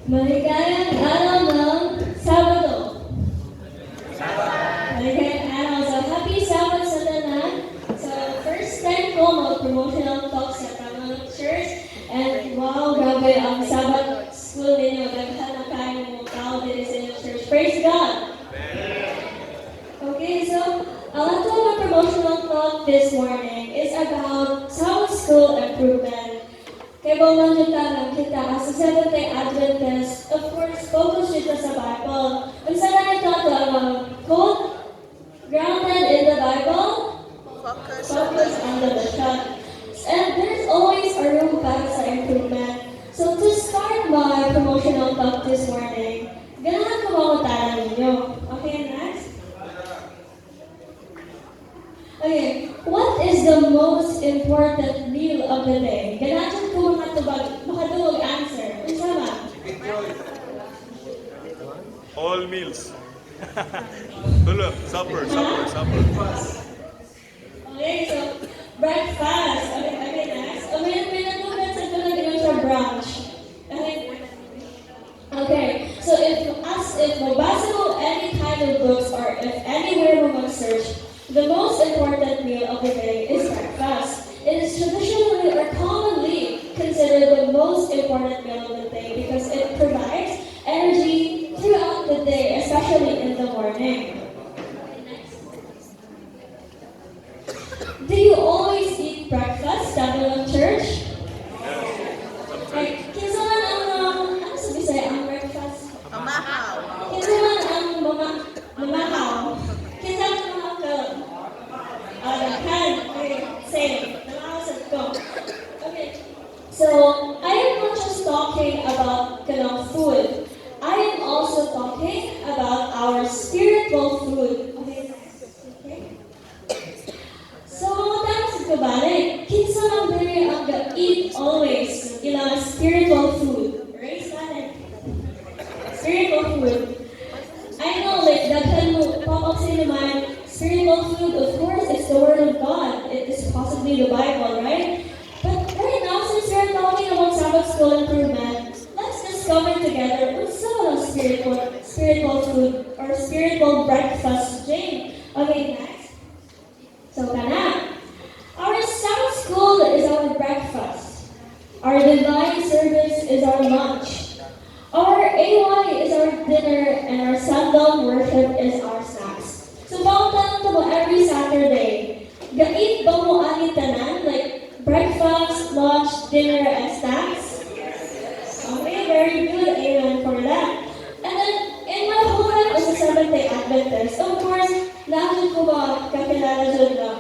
Maligayang araw ng Sabado. Maligayang araw. So, happy Sabbath sa tanan. So, first time ko mag-promotional talk sa Tamang Church. And wow, grabe ang Sabbath school ninyo. Daghan na kayo mga tao din sa inyong church. Praise God! Okay, so, ang ato promotional talk this morning is about Sabbath school improvement. Kaya kung nandiyan kita as a Seventh-day Adventist, of course, focus dito sa Bible. Ang sana ito ang quote, grounded in the Bible, focus on the mission. And there's always a room para sa improvement. So to start my promotional talk this morning, ganahan ko mamutaran ninyo. Okay, next? Okay, what is the most important meal of the day? Ganahan ko mga tubag, makadulog answer. Unsa ba? All meals. Hello, supper. Okay, so breakfast. Okay, next. Okay, may natunan sa ito na sa brunch. Okay, so if mabasa mo any kind of books or if anywhere mo mag-search, the most important meal of the day is breakfast. It is traditionally or commonly considered the most important meal of the day because it provides energy throughout the day, especially in the morning. Do you always eat breakfast in church? Like, kinsa man ang ano sa Bisaya ang breakfast? Mamahaw. Kinsa man ang mamahaw? Kinsa man ang daghan? Okay, same. Namahaw ko. Okay. So, I am not just talking about food. I am also talking about our spiritual food. Okay. So, mga tayo sa kabalik, kinsa lang diri ang eat always ilang spiritual food. Right, Spanish? Spiritual food. I know, like, daghan mo, pop up sa naman, spiritual food, of course, it's the Word of God. It is possibly the Bible, right? But right now, since we're talking about Sabbath school improvement, let's discover together what's some of spiritual food or spiritual breakfast, Jane. Okay, next. So, kana. Our Sabbath school is our breakfast. Our divine service is our lunch. Our AY is our dinner, and our Sunday worship is our snacks. So, bawatan to mo every Saturday. Gait ba mo ani tanan? Like, breakfast, lunch, dinner, and snacks? Okay, very good. Amen for that. And then, in my whole life as a Seventh-day Adventist, of course, lahat ko ba kakilala dyan na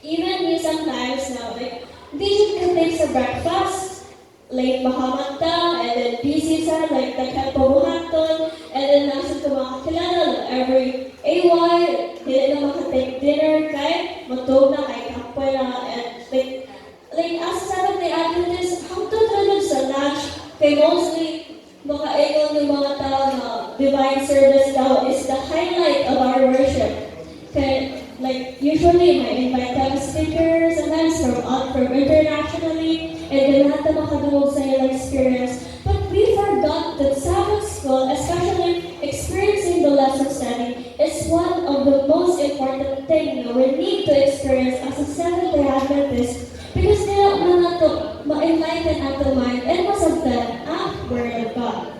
even me sometimes now, like, di dyan ka take sa breakfast, late mahaman ta, and then busy sa, like, nagkapabuhaton, and then nasa ko mga kakilala, every AY, hindi na makatake dinner, kahit matog na, kahit kapoy na, and like, as a Seventh-day Adventist, hangtod rin sa lunch, kay mostly, makaingon ng mga tao na divine service daw is the highlight of our worship. Kaya, like, usually, may invite tayo speakers, sometimes from internationally, and then lahat na makadungog sa ilang experience. But we forgot that Sabbath school, especially experiencing the lesson study, is one of the most important things we need to experience as a Seventh-day Adventist because nila na to ma-enlighten ato mind and masabtan ang Word of God.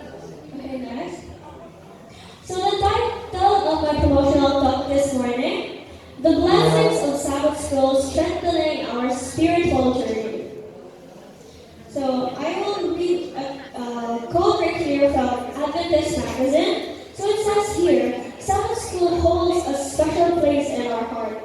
Okay, next. So the title of my promotional talk this morning, The Blessings of Sabbath School Strengthening Our Spiritual Journey. So I will read a quote right here from Adventist Magazine. So it says here, Sabbath School holds a special place in our heart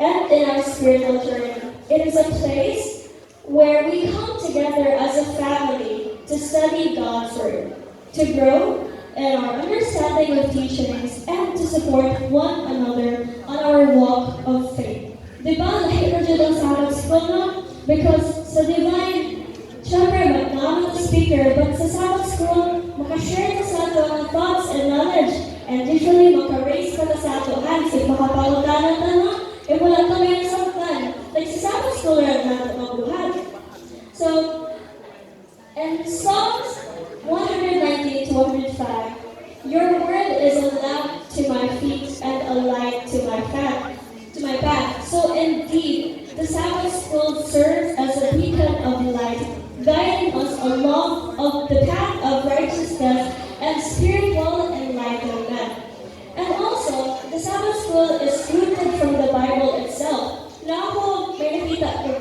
and in our spiritual journey. It is a place where we come together as a family to study God's Word, to grow in our understanding of teachings, and to support one another on our walk of faith. Diba, nakita dyan ang Sabbath School, no? Because sa divine, syempre, magnaman the speaker, but sa Sabbath School, makashare na sa ato ang thoughts and knowledge, and usually, maka-raise pa na sa ato hands, if makapangutanan na, no? E wala kami yung samtan. Like, sa Sabbath School, rin natin mabuhat. So, and Psalms 119 the Sabbath school serves as a beacon of light, guiding us along of the path of righteousness and spiritual enlightenment. And also, the Sabbath school is rooted from the Bible itself. Na ako, may nakita ko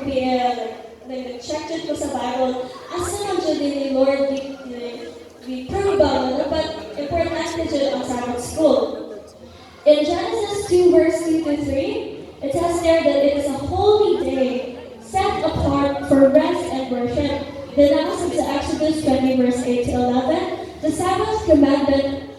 nag-check ko sa Bible, asa lang dyan din ni Lord, we prove ba, dapat importante dyan ang Sabbath school. In Genesis 2 verse 2 to 3, it says there that it is a holy day set apart for rest and worship. Then nakasab sa Exodus 20 verse 8 to 11, the Sabbath commandment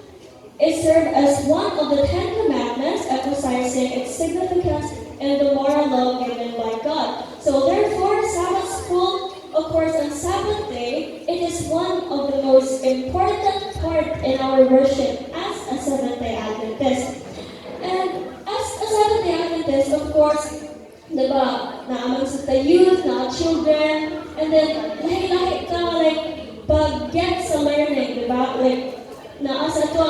is served as one of the 10 commandments, emphasizing its significance in the moral law given by God. So therefore, Sabbath school occurs on Sabbath day. It is one of the most important part in our worship as a Seventh-day Adventist. And as a Seventh-day Adventist, of course, diba, naaman sa youth, na children, and then lahi-lahi ka, like, pag-get sa learning, diba? Like, naasa to,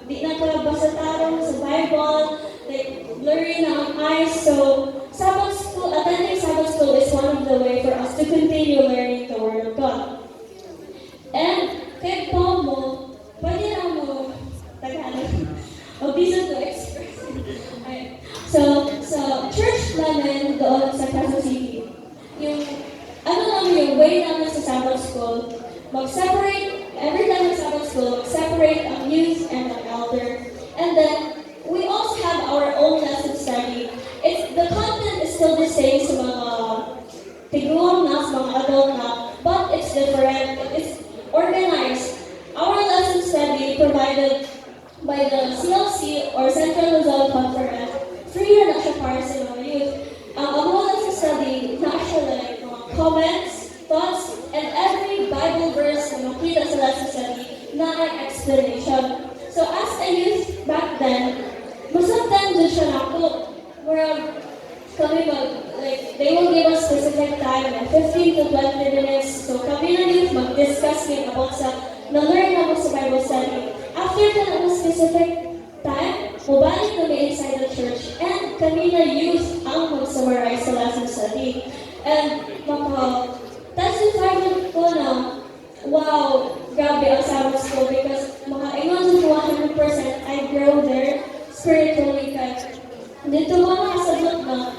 di na ka basa tarong sa Bible, like, blurry na ang eyes. So, Sabbath school, attending Sabbath school is one of the way for us to continue learning the Word of God. And, kahit po mo, pwede na mo, Tagalog, bisan to express. Okay. So, church namin doon sa Quezon City, yung, yung way namin sa Sabbath school, mag-separate, every time sa Sabbath school, mag-separate ang youth and ang elder. And then, we also have our own lesson study. The content is still the same sa mga tiguang na, sa mga adult na, but it's different. It's organized. Our lesson study provided by the CLC or Central Luzon Conference, free na siya para sa mga youth. Ang whole lesson study, na siya like mga comments, thoughts, and every Bible verse na makita sa lesson study na ang explanation. So as a youth back then, masagdan dyan siya na ako. Where kami they will give us specific time, like 15 to 20 minutes. So kami na youth mag-discuss about sa na-learn na sa Bible study. After that specific time, mabalik kami inside the church and kami na youth ang mag-summarize sa lesson study. And testify ko na, wow, grabe ang Sabbath school because ingon sa 100% I grow there spiritually kahit dito mga kasagot na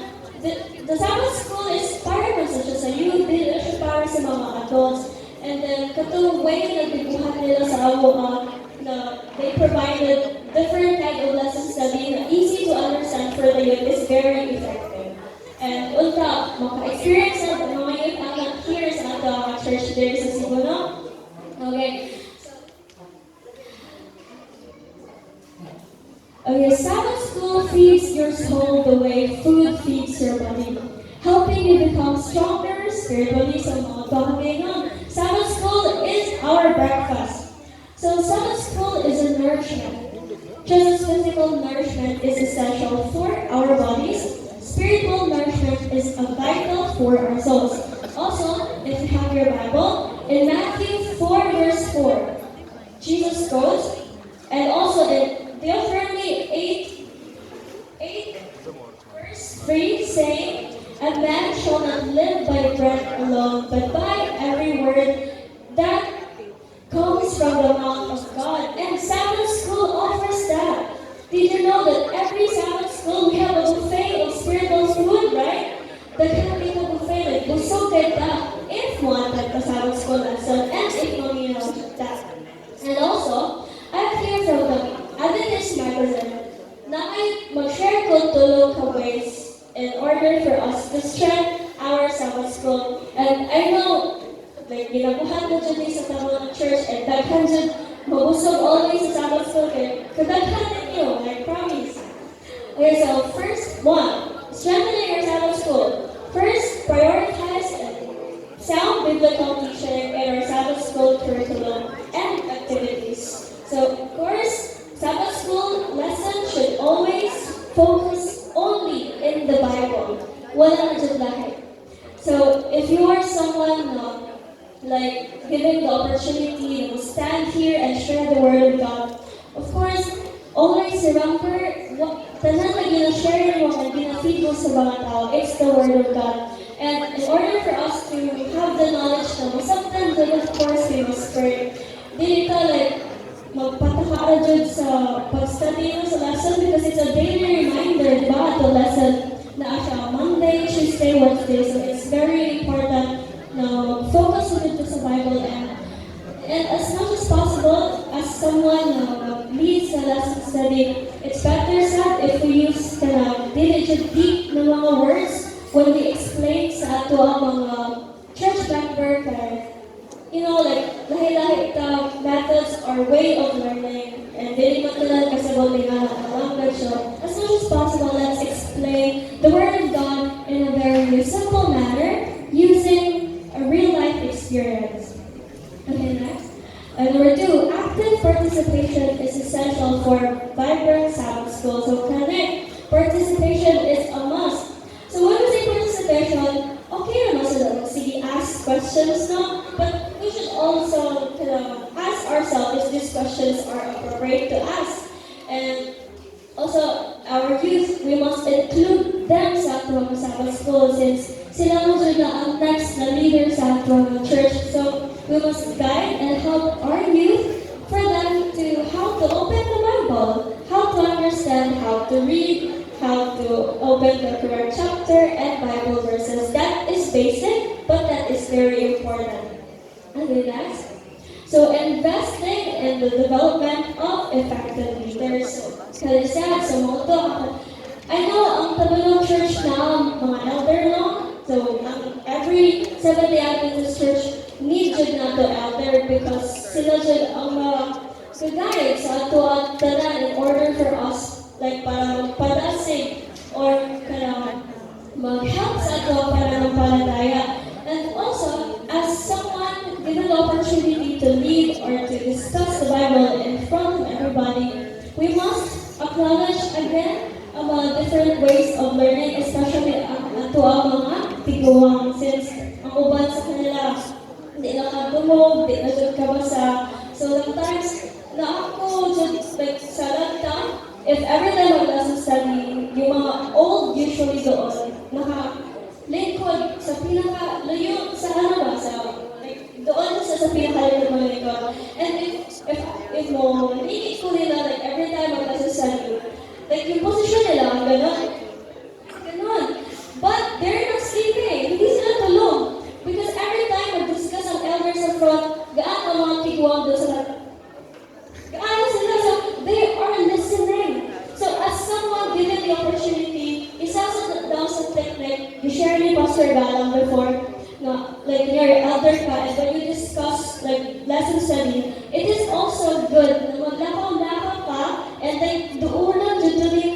the Sabbath school is para man sa youth, dito siya para sa mga adults. And then katong way na dibuhat nila sa awo na they provided different kind of lesson study na easy to understand for the youth is very effective. And unta, maka-experience na mga youth ang here sa ato church there sa Cebu, no? Okay. Okay, Sabbath school feeds your soul the way food feeds your body, helping you become stronger spiritually sa mga pahamigan. Sabbath school is our breakfast. So Sabbath school is a nourishment. Just as physical nourishment is essential for our bodies, spiritual nourishment is vital for our souls. Also, if you have your Bible, in Matthew 4 verse 4, Jesus goes, and also in Deuteronomy 8 verse 3 saying, "A man shall not live by bread alone, but by every word that comes from the mouth of God." And Sabbath school offers that. Did you know that every Sabbath school we have a buffet of spiritual food, right? The kind of buffet, like busog that if one like the Sabbath school lesson, and if no, you know that. And also, I hear from the Adventist magazine na ay mag-share ko tulong ka ways in order for us to strengthen our Sabbath school. And I know, like, ginabuhat ko dyan sa tamang church and daghan dyan mabusog always sa Sabbath school kaya kadaghan ninyo, I promise. Okay, so first one, strengthening your Sabbath school. First, prioritize sound biblical teaching in our Sabbath school curriculum and activities. So, of course, Sabbath school lesson should always focus only in the Bible. Wala na dyan lahat. So, if you are someone like given the opportunity to stand here and share the Word of God, of course, always remember tanan na gina-share mo and gina-feed mo sa mga tao, it's the Word of God. And in order for us to have the knowledge na mo, sometimes then of course we must pray. Dili ka like magpataka jud sa pag-study mo sa lesson because it's a daily reminder, di ba, the lesson na siya Monday, Tuesday, Wednesday. So it's very important na focus mo dito sa Bible and as much as possible, as someone na leads sa lesson study, it's better sad if we use diligent deep na mga words when we explain sa ato ang mga church member kay, you know, like, lahi-lahi ita methods or way of learning and dili man tanan kasabot nga ang language. So, as much as possible, let's explain the Word of God in a very simple manner using a real-life experience. Okay, next. Number 2, active participation is essential for vibrant Sabbath school. So, connect. Participation is a must. So, when we say participation, okay naman sila. Sige, ask questions, no? But we should also ask ourselves if these questions are appropriate to ask. And also, our youth, we must include them sa ating Sabbath school since sila mo na ang next na leader sa ating church. So, we must guide and help our youth for them to how to open the Bible, how to understand, how to read, how to open the correct chapter and Bible verses. That is basic, but that is very important. Okay, next. So, investing in the development of effective leaders. Kasi sa motto, I know ang Tabalong Church na mga elder, no? So, every Seventh-day Adventist Church need jud na to elder because sila jud ang guide sa ato ang tanan in order for us like para magpadasig or mag-help sa ato para magpalataya. And also, as someone given the opportunity to lead or to discuss the Bible in front of everybody, we must acknowledge again about different ways of learning, especially ang ato ang mga tiguang since ang uban sa kanila hindi na kadungog, hindi na dyan kabasa. So, sometimes, na ako dyan, like, sa lagtang, if every time mag-lesson study, yung mga old usually doon, naka-lingkod sa pinaka-layo, sa ano ba, sa, like, doon sa pinaka-layo ng lingkod. And if mo, naninig ko nila, like, every time mag-lesson study, like, yung posisyon nila, gano'n. But, they're not sleeping. Hindi sila tulog. Because every time mag-discuss ang elders sa front, gaan ang mga tiguang doon sa lahat. Gaan sila, so they are listening. So as someone given the opportunity, isa sa daw sa technique, you-share ni Pastor Galang before, na like your elder ka, and when you discuss like lesson study, it is also good na maglakaw-lakaw ka, and like doon lang dito din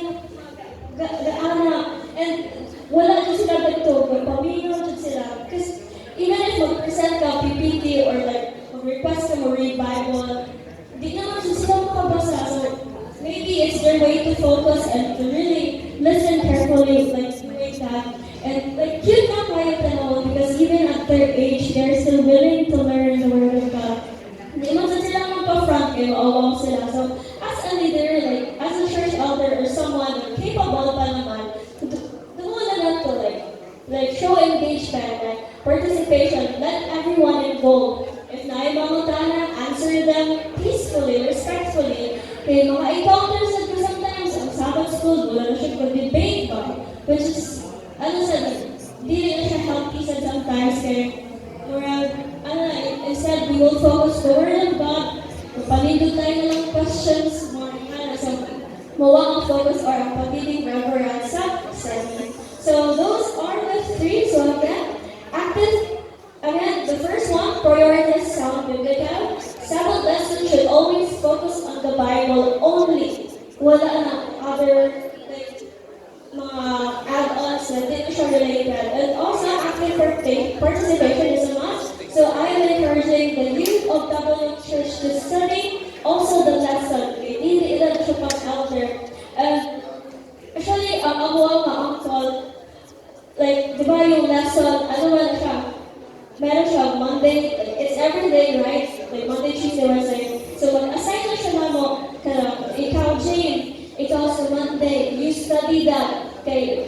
gaana, and wala dyan sila dito, paminaw dyan sila. Because even if mag-present ka, PPT, or like, mag-request ka mag-read Bible, di naman sila makabasa. So, maybe it's their way to focus and to really listen carefully, like, doing that. And, like, cute na quiet na naman, because even at their age, they're still willing to learn the Word of God. Di man sila magpa-front kayo, awang sila. So, as a leader, like, as a church elder, or someone na capable pa naman, doon na lang to, like, show engagement, like, participation, let everyone involved. If naibamutana, answer them peacefully, respectfully. Kaya mga encounters na sometimes ang Sabbath school, wala na siya mag-debate ba? Which is, di rin na siya healthy sometimes. Kaya, instead, we will focus the Word of God. Kapalindot tayo na lang questions, so, mawang ang focus or ang pagiging reverent sa study. So, those are the 3. So, again, the first one, prioritize sound biblical. Sabbath lesson should always focus on the Bible only. Wala na other like, mga add-ons na hindi na siya related. And also, active participation is a must. So I am encouraging the youth of Tabalong Church to study also the lesson. Okay, hindi ila siya pag-elder. And actually, ang abuang na uncle, like, di ba yung lesson, ano ba siya? Meron siya Monday, it's every day, right? Like Monday, Tuesday, Wednesday. So mag-assign na siya na mo, ikaw, Jane, ikaw sa Monday, you study that. Okay,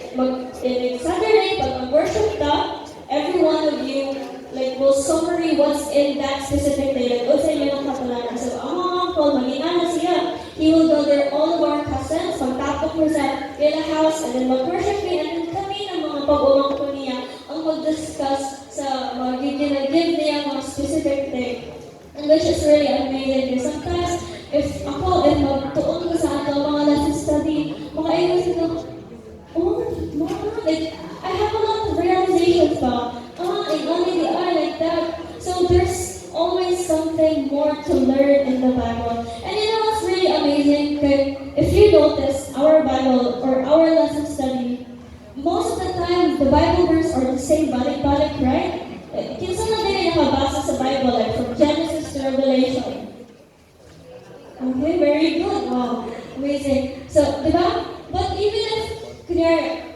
Saturday, pag mag-worship ka, every one of you like will summary what's in that specific day. Like, what's in yung kapalaran. So, ang mga uncle, mag-inana siya. He will gather all of our cousins, magtapok mo sa Villa House, and then mag-worship me, and then kami ng mga pag-umang ko niya ang mag-discuss sa mag-give niya mga specific day. And which is really amazing. Because sometimes, if magtuon ko sa ato mga lesson study, makaayos ito, oh, mama, like, I have a lot of realizations pa. Like, only they are like that. So there's always something more to learn in the Bible. And you know what's really amazing? If you notice, our Bible or our lesson study, most of the time, the Bible verse are the same balik-balik, right? Kinsa na din nakabasa sa Bible, like from Genesis to Revelation. Okay, very good. Wow, amazing. So, diba? But even if, kunyari,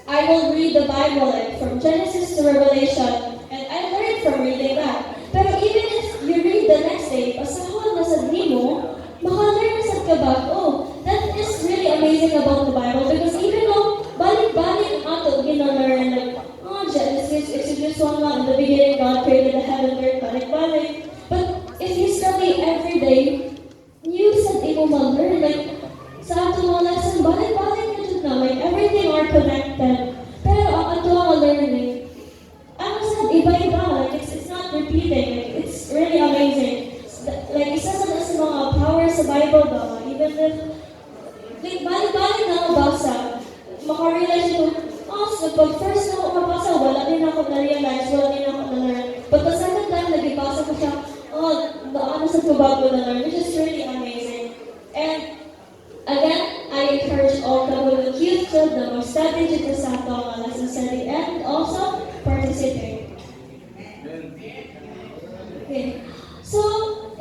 I will read the Bible like from Genesis to Revelation, and I learned from reading that. Pero even if you read the next day, pasahon na sa mo, maka-learn na sa kabag, oh, that is really amazing about the Bible because even though balik-balik ang ato gina-learn, like, oh, Genesis, Exodus 1:1, in the beginning God created the heaven and earth, balik-balik. But if you study every day, you said imo mag-learn, like, sa ato mga lesson, balik-balik na dyan na, like, everything are connected. Pero ang ato ang learning, ano sa iba-iba, like, it's not repeating, like, it's really amazing. Like, isa sa mga power sa Bible ba, even if, like, balik-balik na ako basa, makarealize ko, oh, so pag first na ako mabasa, wala din ako na-realize, wala din ako na-learn. But the second time, nagibasa ko siya, oh, ano sa tubago na-learn, which is really amazing. And, again, I encourage all Kabulog youth na mag-study dito sa ato lesson study and also participate. Okay. So,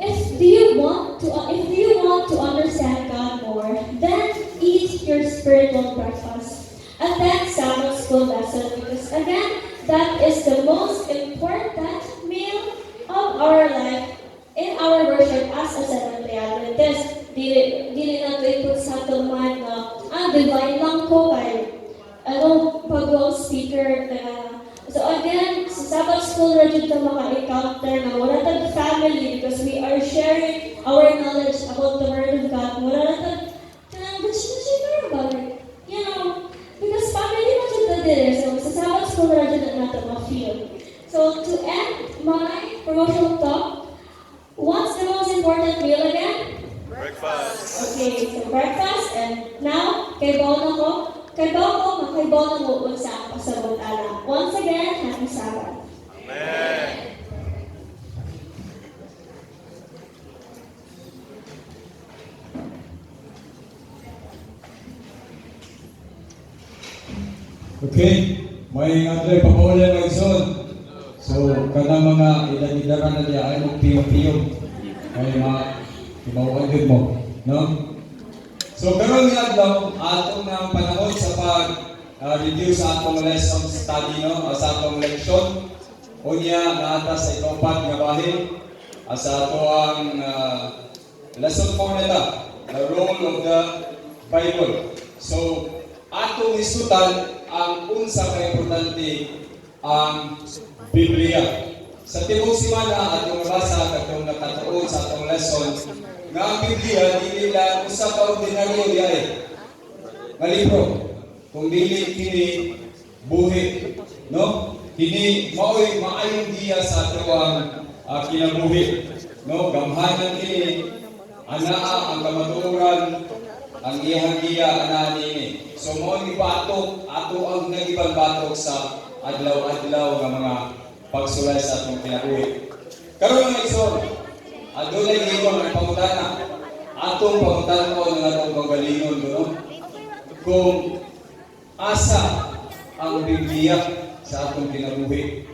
if you want to understand God more, then eat your spiritual breakfast. Attend Sabbath school lesson because again, that is the most important meal of our life in our worship as a Seventh-day Adventist. Dili na ito sa itong mind na, divine lang ko kay, pag-go speaker na. So again, sa Sabbath school na dito maka-encounter na wala tag family because we are sharing our knowledge about the Word of God. Wala na tag, you know, because family na dito din. So sa Sabbath school na dito natin ma-feel. So to end my promotional talk, what's the most important meal again? Breakfast. Okay, so breakfast, and now, kay Bono ko, unsa ang pasabot ala. Once again, happy Sabbath. Amen. Okay, may Andre papauli ng igsoon. So, kana mga ilan-ilaran na niya ay magpiyong-piyong. May mga imauan din mo. No? So, karon nga adlaw atong ng panahon sa pag-review sa atong lesson study, no? Sa atong leksyon. Unya, naata sa itopat nga bahin. Sa ato ang lesson 4 nila, the role of the Bible. So, atong isutan ang unsa ka importante ang Biblia. Sa tibuok semana atong nabasa katong nakatuon sa atong lesson nga ang Biblia dili lang usa ka ordinaryo diay nga libro, kung dili kini buhi, no? Kini mao'y maayong diya sa ato ang kinabuhi, no? Gamhanan kini anaa ang kamatuoran ang iyang giya ana nini. So mo ni batok ato ang nagibang batok sa adlaw-adlaw nga mga pagsulay sa atong kinabuhi. Karon mga igsoon, adunay giyon ang pangutana. Atong pangutanon nga atong pagalingon no? Kung asa ang Biblia sa atong kinabuhi.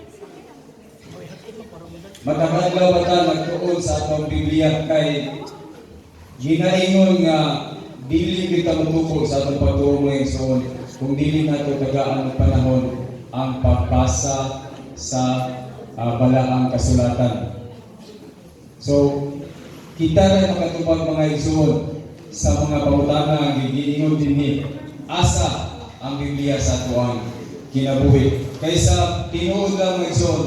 Matapadlaw ba ta magtuon sa atong Biblia kay ginaingon nga dili kita matukod sa atong pagtuo mo igsoon kung dili nato tagaan ng panahon ang pagbasa sa balaang kasulatan. So, kita rin makatupag mga igsoon sa mga pangutana gigiingon dinhi asa ang Biblia sa atuang kinabuhi. Kaysa tinuod lang mga igsoon,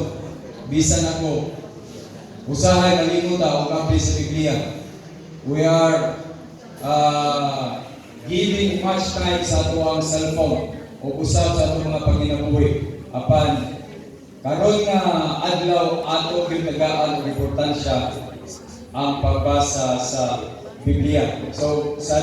bisan ako usahay nalimot o kapri sa Biblia. We are giving much time sa atuang cellphone o usab sa atong mga panginabuhi. Apan karon nga adlaw ato gitagaan og importansya ang pagbasa sa Biblia. So sa